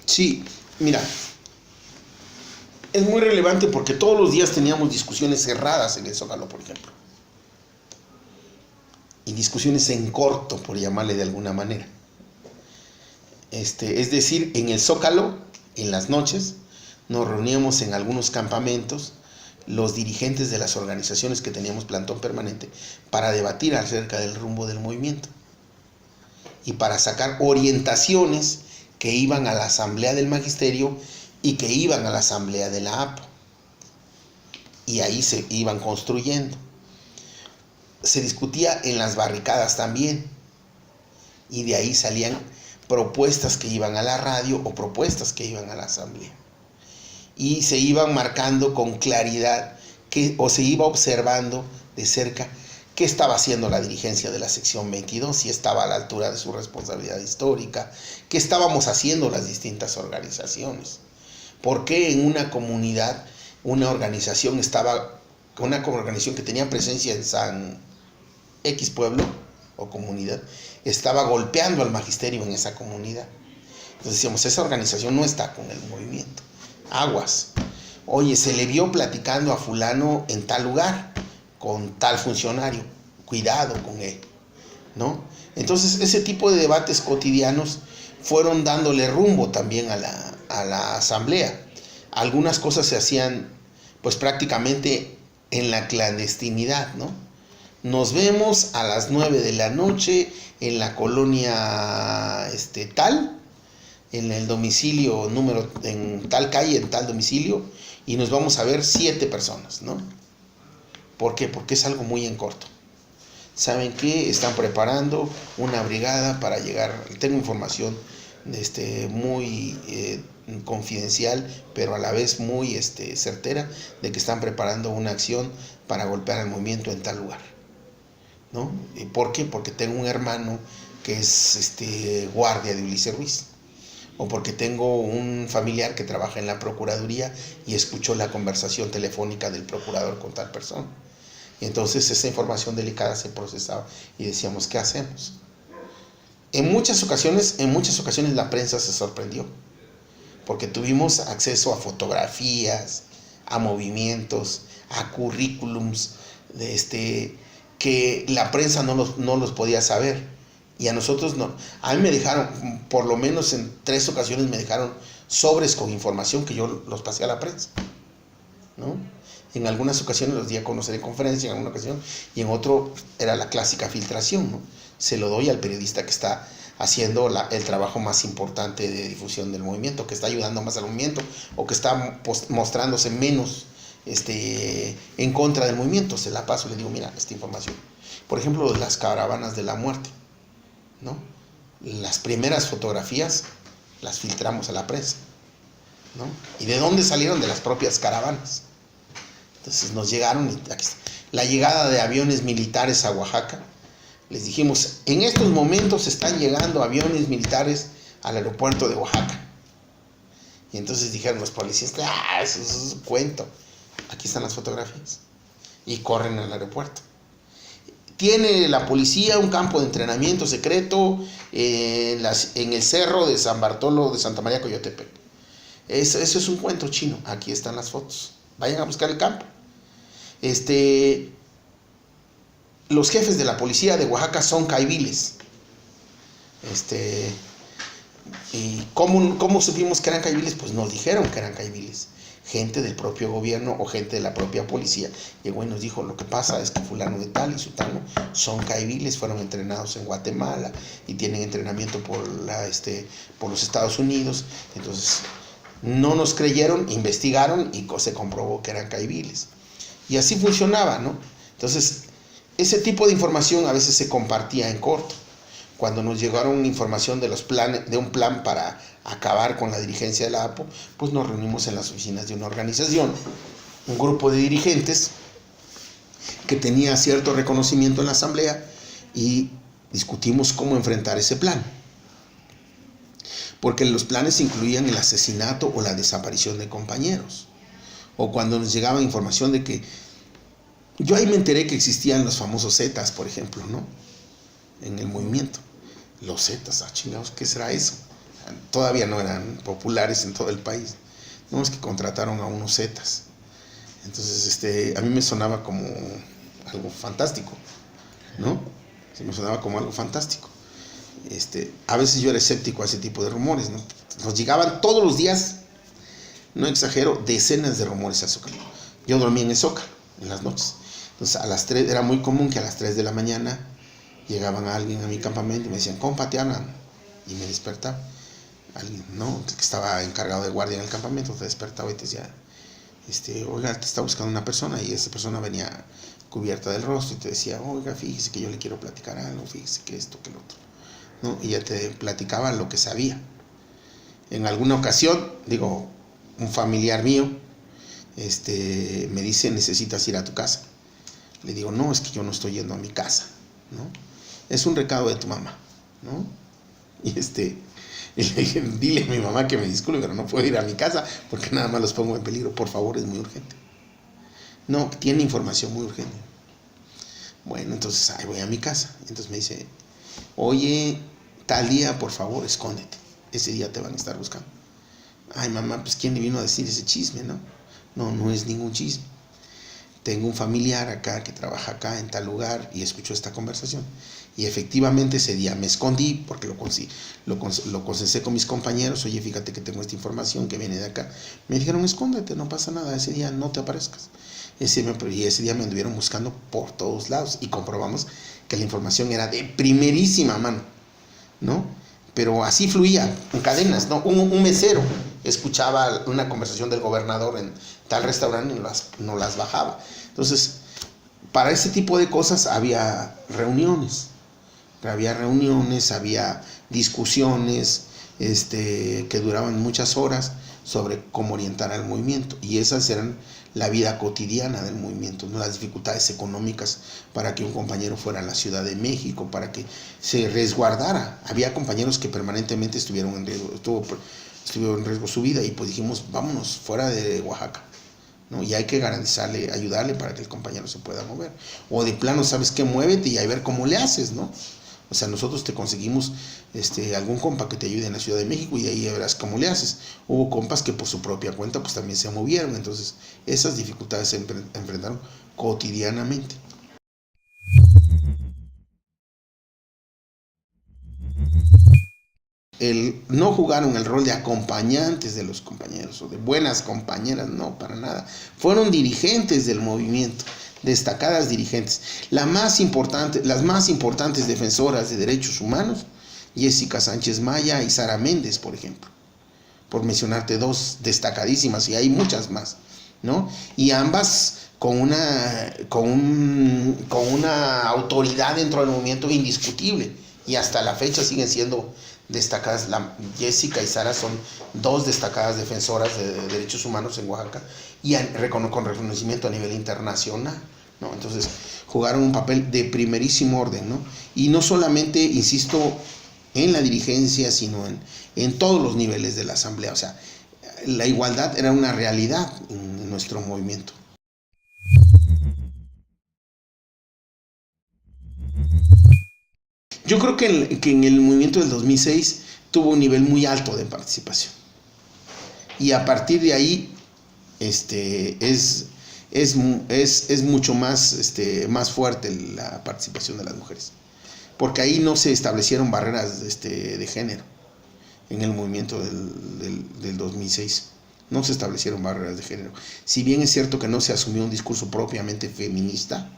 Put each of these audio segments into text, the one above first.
Sí, mira, es muy relevante porque todos los días teníamos discusiones cerradas en el Zócalo, por ejemplo. Y discusiones en corto, por llamarle de alguna manera. Es decir, en el Zócalo, en las noches, nos reuníamos en algunos campamentos, los dirigentes de las organizaciones que teníamos plantón permanente, para debatir acerca del rumbo del movimiento y para sacar orientaciones que iban a la asamblea del magisterio y que iban a la asamblea de la APO. Y ahí se iban construyendo. Se discutía en las barricadas también, y de ahí salían propuestas que iban a la radio o propuestas que iban a la asamblea, y se iban marcando con claridad o se iba observando de cerca qué estaba haciendo la dirigencia de la sección 22, si estaba a la altura de su responsabilidad histórica, qué estábamos haciendo las distintas organizaciones, por qué en una comunidad una organización que tenía presencia en San X pueblo o comunidad estaba golpeando al magisterio en esa comunidad. Entonces decíamos, esa organización no está con el movimiento. Aguas. Oye, se le vio platicando a fulano en tal lugar con tal funcionario. Cuidado con él, ¿no? Entonces ese tipo de debates cotidianos fueron dándole rumbo también a la asamblea. Algunas cosas se hacían pues prácticamente en la clandestinidad, ¿no? Nos vemos a las 9 de la noche en la colonia tal, en el domicilio en tal calle, en tal domicilio, y nos vamos a ver 7 personas, ¿no? ¿Por qué? Porque es algo muy en corto. ¿Saben qué? Están preparando una brigada para llegar. Tengo información muy confidencial, pero a la vez muy certera, de que están preparando una acción para golpear al movimiento en tal lugar, ¿no? ¿Por qué? Porque tengo un hermano que es guardia de Ulises Ruiz, o porque tengo un familiar que trabaja en la Procuraduría y escuchó la conversación telefónica del procurador con tal persona. Y entonces esa información delicada se procesaba y decíamos, ¿qué hacemos? En muchas ocasiones la prensa se sorprendió, porque tuvimos acceso a fotografías, a movimientos, a currículums que la prensa no los podía saber, y a nosotros no. A mí me dejaron, por lo menos en 3 ocasiones me dejaron sobres con información que yo los pasé a la prensa, ¿no? En algunas ocasiones los di a conocer en conferencia, en alguna ocasión, y en otro era la clásica filtración, ¿no? Se lo doy al periodista que está haciendo el trabajo más importante de difusión del movimiento, que está ayudando más al movimiento, o que está mostrándose menos en contra del movimiento. Se la paso y le digo, mira, esta información. Por ejemplo, las caravanas de la muerte, ¿no? Las primeras fotografías las filtramos a la prensa, ¿no? ¿Y de dónde salieron? De las propias caravanas. Entonces nos llegaron, aquí está, la llegada de aviones militares a Oaxaca. Les dijimos, en estos momentos están llegando aviones militares al aeropuerto de Oaxaca. Y entonces dijeron los policías, eso es un cuento. Aquí están las fotografías. Y corren al aeropuerto. Tiene la policía un campo de entrenamiento secreto en el cerro de San Bartolo de Santa María Coyotepec. Eso es un cuento chino. Aquí están las fotos. Vayan a buscar el campo. Los jefes de la policía de Oaxaca son caiviles. ¿Y cómo supimos que eran caiviles? Pues nos dijeron que eran caiviles. Gente del propio gobierno o gente de la propia policía llegó y nos dijo, lo que pasa es que fulano de tal y sutano son caiviles, fueron entrenados en Guatemala y tienen entrenamiento por los Estados Unidos. Entonces no nos creyeron, investigaron y se comprobó que eran caiviles. Y así funcionaba, ¿no? Entonces ese tipo de información a veces se compartía en corto. Cuando nos llegaron información de un plan para acabar con la dirigencia de la APO, pues nos reunimos en las oficinas de una organización, un grupo de dirigentes que tenía cierto reconocimiento en la asamblea, y discutimos cómo enfrentar ese plan. Porque los planes incluían el asesinato o la desaparición de compañeros. O cuando nos llegaba información de que... Yo ahí me enteré que existían los famosos Zetas, por ejemplo, ¿no? En el movimiento. Los Zetas, chingados, ¿qué será eso? todavía no eran populares en todo el país. No, es que contrataron a unos zetas. Entonces, a mí me sonaba como algo fantástico, ¿no? Sí, me sonaba como algo fantástico. A veces yo era escéptico a ese tipo de rumores, ¿no? Nos llegaban todos los días, no exagero, decenas de rumores al Zócalo. Yo dormía en el Zócalo, en las noches. Entonces, a las 3, era muy común que a las 3 de la mañana llegaban a alguien a mi campamento y me decían, compa, te hablan. Y me despertaba. Alguien, ¿no? Que estaba encargado de guardia en el campamento, te despertaba y te decía, oiga, te está buscando una persona, y esa persona venía cubierta del rostro y te decía, oiga, fíjese que yo le quiero platicar algo, fíjese que esto, que lo otro, ¿no? Y ya te platicaba lo que sabía. En alguna ocasión, digo, un familiar mío, me dice, necesitas ir a tu casa. Le digo, no, es que yo no estoy yendo a mi casa, ¿no? Es un recado de tu mamá, ¿no? Y y le dije, dile a mi mamá que me disculpe, pero no puedo ir a mi casa porque nada más los pongo en peligro. Por favor, es muy urgente. No, tiene información muy urgente. Bueno, entonces ahí voy a mi casa. Entonces me dice, oye, tal día, por favor, escóndete. Ese día te van a estar buscando. Ay, mamá, pues ¿quién le vino a decir ese chisme, no? No, no es ningún chisme. Tengo un familiar acá que trabaja acá en tal lugar y escuchó esta conversación. Y efectivamente ese día me escondí porque lo consensé con mis compañeros. Oye, fíjate que tengo esta información que viene de acá. Me dijeron, escóndete, no pasa nada, ese día no te aparezcas. Y ese día me anduvieron buscando por todos lados y comprobamos que la información era de primerísima mano, ¿no? Pero así fluía, en cadenas, ¿no? Un mesero escuchaba una conversación del gobernador en tal restaurante y no las bajaba. Entonces, para ese tipo de cosas había reuniones, había discusiones, que duraban muchas horas sobre cómo orientar al movimiento, y esas eran la vida cotidiana del movimiento, ¿no? Las dificultades económicas para que un compañero fuera a la Ciudad de México, para que se resguardara. Había compañeros que permanentemente estuvieron en riesgo su vida, y pues dijimos, vámonos fuera de Oaxaca, ¿no? Y hay que garantizarle, ayudarle para que el compañero se pueda mover. O de plano, ¿sabes qué? Muévete y a ver cómo le haces, ¿no? O sea, nosotros te conseguimos algún compa que te ayude en la Ciudad de México y ahí verás cómo le haces. Hubo compas que por su propia cuenta pues también se movieron. Entonces, esas dificultades se enfrentaron cotidianamente. No jugaron el rol de acompañantes de los compañeros o de buenas compañeras, no, para nada. Fueron dirigentes del movimiento, destacadas dirigentes. Las más importantes defensoras de derechos humanos, Jessica Sánchez Maya y Sara Méndez, por ejemplo, por mencionarte dos destacadísimas, y hay muchas más, ¿no? Y ambas con una autoridad dentro del movimiento indiscutible, y hasta la fecha siguen siendo destacadas. Jessica y Sara son dos destacadas defensoras de derechos humanos en Oaxaca y con reconocimiento a nivel internacional, ¿no? Entonces jugaron un papel de primerísimo orden, ¿no? Y no solamente, insisto, en la dirigencia, sino en todos los niveles de la asamblea. O sea, la igualdad era una realidad en nuestro movimiento. Yo creo que en el movimiento del 2006 tuvo un nivel muy alto de participación. Y a partir de ahí es mucho más fuerte la participación de las mujeres. Porque ahí no se establecieron barreras de género en el movimiento del 2006. No se establecieron barreras de género. Si bien es cierto que no se asumió un discurso propiamente feminista,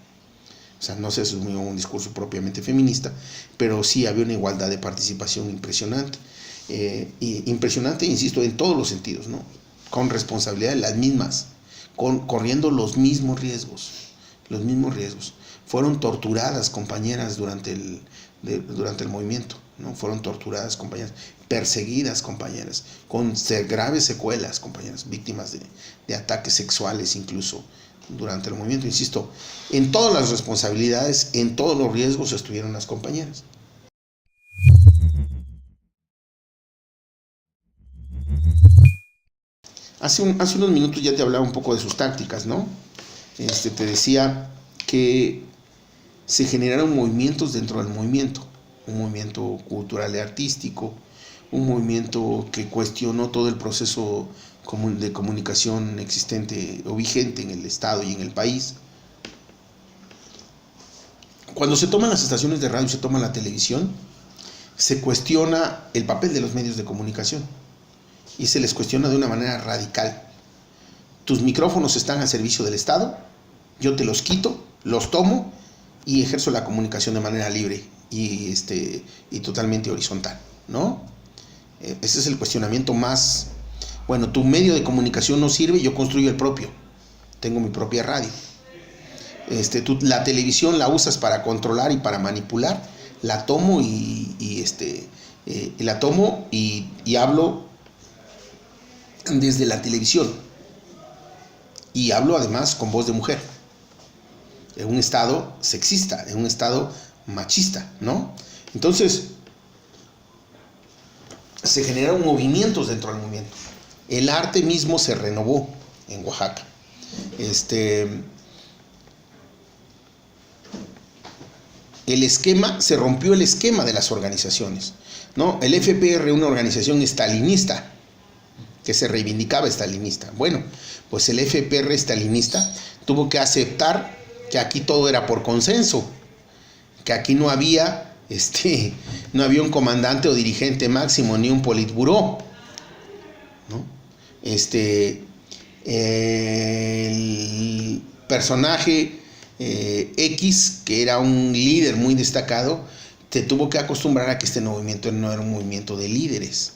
o sea, no se asumió un discurso propiamente feminista, pero sí había una igualdad de participación impresionante. Impresionante, insisto, en todos los sentidos, ¿no? Con responsabilidad de las mismas, corriendo los mismos riesgos. Fueron torturadas compañeras durante el movimiento, ¿no? Fueron torturadas compañeras, perseguidas compañeras, con graves secuelas compañeras, víctimas de ataques sexuales incluso durante el movimiento. Insisto, en todas las responsabilidades, en todos los riesgos estuvieron las compañeras. Hace unos minutos ya te hablaba un poco de sus tácticas, ¿no? Te decía que se generaron movimientos dentro del movimiento, un movimiento cultural y artístico, un movimiento que cuestionó todo el proceso de comunicación existente o vigente en el Estado y en el país. Cuando se toman las estaciones de radio y se toma la televisión, se cuestiona el papel de los medios de comunicación y se les cuestiona de una manera radical. Tus micrófonos están al servicio del Estado, yo te los quito, los tomo y ejerzo la comunicación de manera libre y totalmente horizontal, ¿no? Ese es el cuestionamiento más... Bueno, tu medio de comunicación no sirve, yo construyo el propio. Tengo mi propia radio. La televisión la usas para controlar y para manipular. La tomo y hablo desde la televisión. Y hablo además con voz de mujer. En un estado sexista, en un estado machista, ¿no? Entonces, se generaron movimientos dentro del movimiento. El arte mismo se renovó en Oaxaca. Se rompió el esquema de las organizaciones, ¿no? El FPR, una organización estalinista, que se reivindicaba estalinista. Bueno, pues el FPR estalinista tuvo que aceptar que aquí todo era por consenso, que aquí no había un comandante o dirigente máximo ni un politburó, ¿no? El personaje X, que era un líder muy destacado, te tuvo que acostumbrar a que este movimiento no era un movimiento de líderes.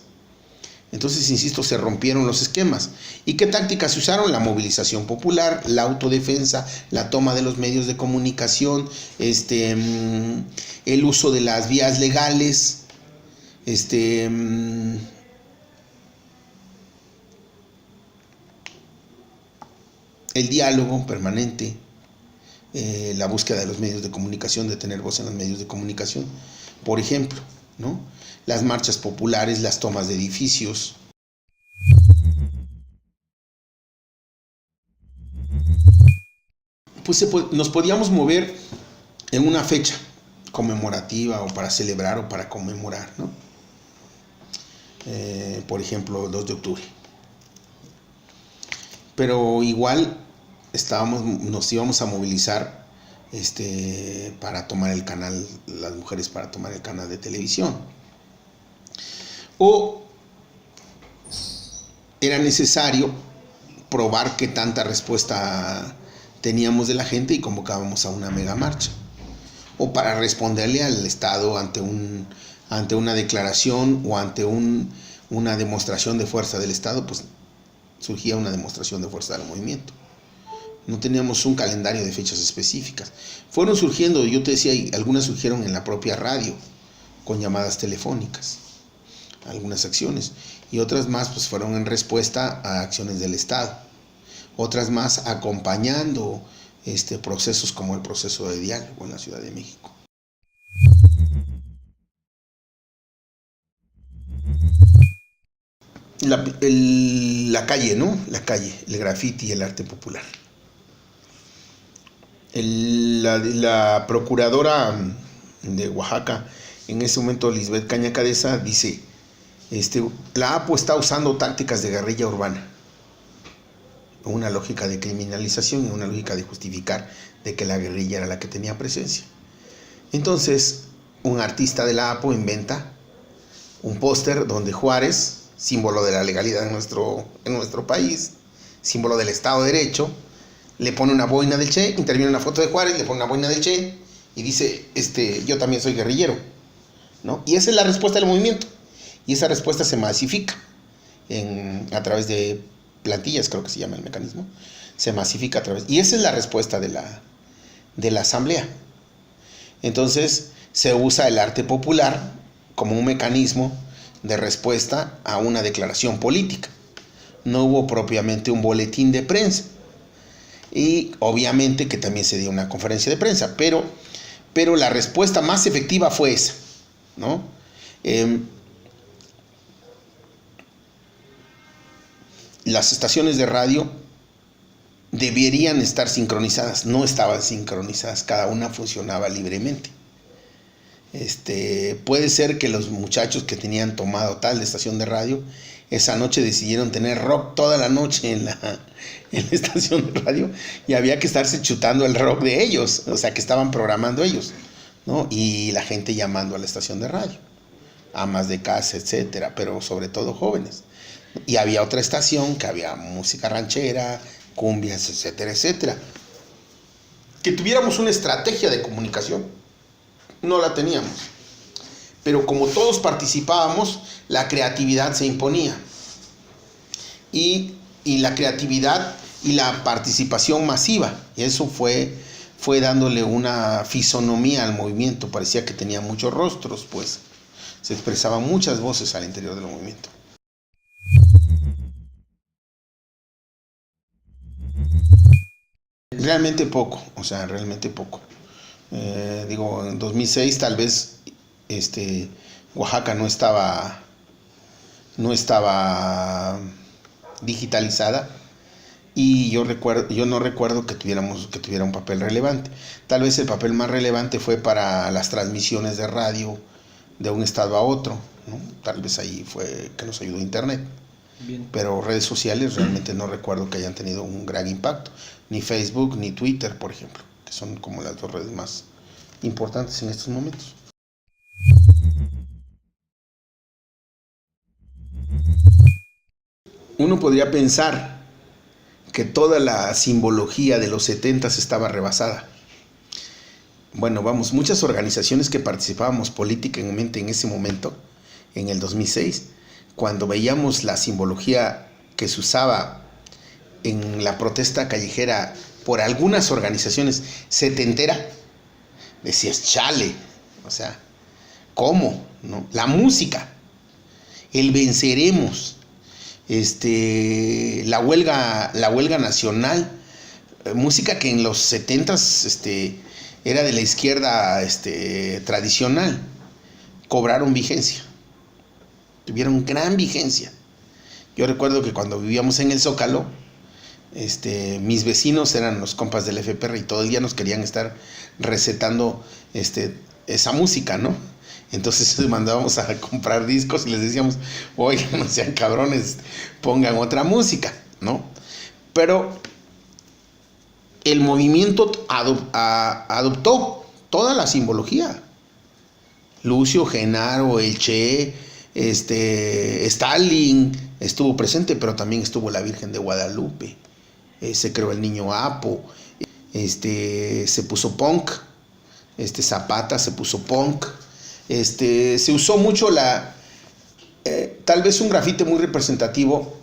Entonces, insisto, se rompieron los esquemas. ¿Y qué tácticas se usaron? La movilización popular, la autodefensa, la toma de los medios de comunicación, el uso de las vías legales, el diálogo permanente, la búsqueda de los medios de comunicación, de tener voz en los medios de comunicación, por ejemplo, ¿no? Las marchas populares, las tomas de edificios. Pues nos podíamos mover en una fecha conmemorativa o para celebrar o para conmemorar, ¿no? Por ejemplo, el 2 de octubre. Pero igual nos íbamos a movilizar para tomar el canal, las mujeres para tomar el canal de televisión. O era necesario probar qué tanta respuesta teníamos de la gente y convocábamos a una mega marcha. O para responderle al Estado ante una declaración o ante una demostración de fuerza del Estado, pues surgía una demostración de fuerza del movimiento. No teníamos un calendario de fechas específicas. Fueron surgiendo, yo te decía, algunas surgieron en la propia radio, con llamadas telefónicas, algunas acciones, y otras más pues fueron en respuesta a acciones del Estado, otras más acompañando procesos como el proceso de diálogo en la Ciudad de México. La calle, ¿no? La calle, el graffiti y el arte popular. La procuradora de Oaxaca, en ese momento Lisbeth Caña Cadesa, dice, la APO está usando tácticas de guerrilla urbana, una lógica de criminalización y una lógica de justificar de que la guerrilla era la que tenía presencia. Entonces, un artista de la APO inventa un póster donde Juárez, símbolo de la legalidad en nuestro país, símbolo del Estado de Derecho, le pone una boina del Che, interviene una foto de Juárez, le pone una boina del Che y dice, yo también soy guerrillero, ¿no? Y esa es la respuesta del movimiento. Y esa respuesta se masifica a través de plantillas, creo que se llama el mecanismo. Se masifica a través... Y esa es la respuesta de la asamblea. Entonces, se usa el arte popular como un mecanismo de respuesta a una declaración política. No hubo propiamente un boletín de prensa. Y obviamente que también se dio una conferencia de prensa, pero la respuesta más efectiva fue esa, ¿no? Las estaciones de radio deberían estar sincronizadas, no estaban sincronizadas, cada una funcionaba libremente. Puede ser que los muchachos que tenían tomado tal de estación de radio, esa noche decidieron tener rock toda la noche en la estación de radio y había que estarse chutando el rock de ellos, o sea, que estaban programando ellos, ¿no? Y la gente llamando a la estación de radio, amas de casa, etcétera, pero sobre todo jóvenes. Y había otra estación que había música ranchera, cumbias, etcétera, etcétera. Que tuviéramos una estrategia de comunicación, no la teníamos. Pero como todos participábamos, la creatividad se imponía. Y la creatividad y la participación masiva. Y eso fue dándole una fisonomía al movimiento. Parecía que tenía muchos rostros, pues. Se expresaban muchas voces al interior del movimiento. Realmente poco, o sea, realmente poco. En 2006 tal vez Oaxaca no estaba digitalizada y yo no recuerdo que tuviera un papel relevante. Tal vez el papel más relevante fue para las transmisiones de radio de un estado a otro, ¿no? Tal vez ahí fue que nos ayudó Internet. Bien. Pero redes sociales realmente no recuerdo que hayan tenido un gran impacto, ni Facebook ni Twitter, por ejemplo, que son como las dos redes más importantes en estos momentos. Uno podría pensar que toda la simbología de los 70s estaba rebasada. Bueno, muchas organizaciones que participábamos políticamente en ese momento, en el 2006, cuando veíamos la simbología que se usaba en la protesta callejera por algunas organizaciones setentera, decías, chale, o sea, ¿cómo? ¿No? La música, el venceremos, la huelga nacional, música que en los 70s era de la izquierda tradicional, cobraron vigencia. Tuvieron gran vigencia. Yo recuerdo que cuando vivíamos en el Zócalo, mis vecinos eran los compas del FPR y todo el día nos querían estar recetando esa música, ¿no? Entonces mandábamos a comprar discos y les decíamos, oye, no sean cabrones, pongan otra música, ¿no? Pero el movimiento adoptó toda la simbología. Lucio, Genaro, el Che, Stalin estuvo presente, pero también estuvo la Virgen de Guadalupe, se creó el Niño Apo, se puso punk, Zapata se puso punk, se usó mucho tal vez un grafite muy representativo.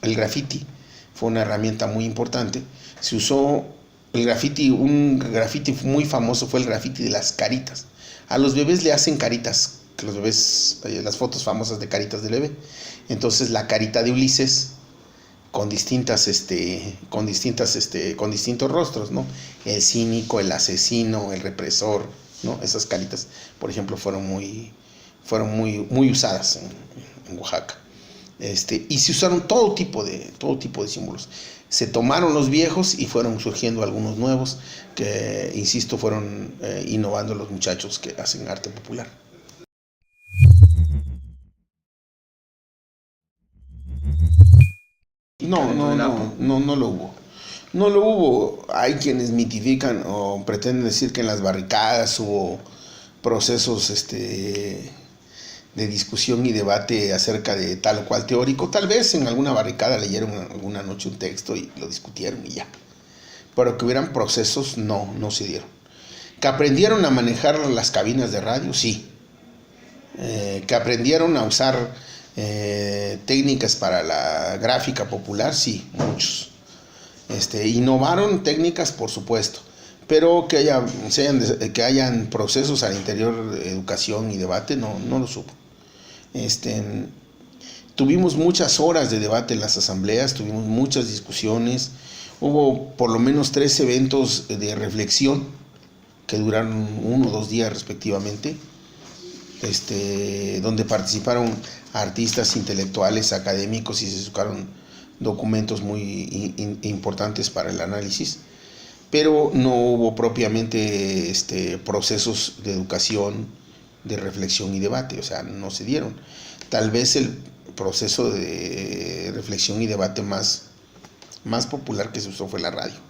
El graffiti fue una herramienta muy importante. Se usó el graffiti, un graffiti muy famoso fue el graffiti de las caritas. A los bebés le hacen caritas, que los bebés, las fotos famosas de caritas del bebé. Entonces la carita de Ulises con distintos rostros, ¿no? El cínico, el asesino, el represor, ¿no? Esas caritas, por ejemplo, fueron muy usadas en Oaxaca. Y se usaron todo tipo de símbolos. Se tomaron los viejos y fueron surgiendo algunos nuevos que, insisto, fueron innovando los muchachos que hacen arte popular. No lo hubo. No lo hubo. Hay quienes mitifican o pretenden decir que en las barricadas hubo procesos de discusión y debate acerca de tal o cual teórico. Tal vez en alguna barricada leyeron alguna noche un texto y lo discutieron y ya. Pero que hubieran procesos, no se dieron. Que aprendieron a manejar las cabinas de radio, sí. Que aprendieron a usar técnicas para la gráfica popular, sí, muchos. Innovaron técnicas, por supuesto, pero que hayan procesos al interior de educación y debate, no lo supo. Tuvimos muchas horas de debate en las asambleas, tuvimos muchas discusiones, hubo por lo menos 3 eventos de reflexión que duraron 1 o 2 días respectivamente, donde participaron artistas, intelectuales, académicos y se sacaron documentos muy importantes para el análisis. pero no hubo propiamente procesos de educación, de reflexión y debate, o sea, no se dieron. Tal vez el proceso de reflexión y debate más popular que se usó fue la radio.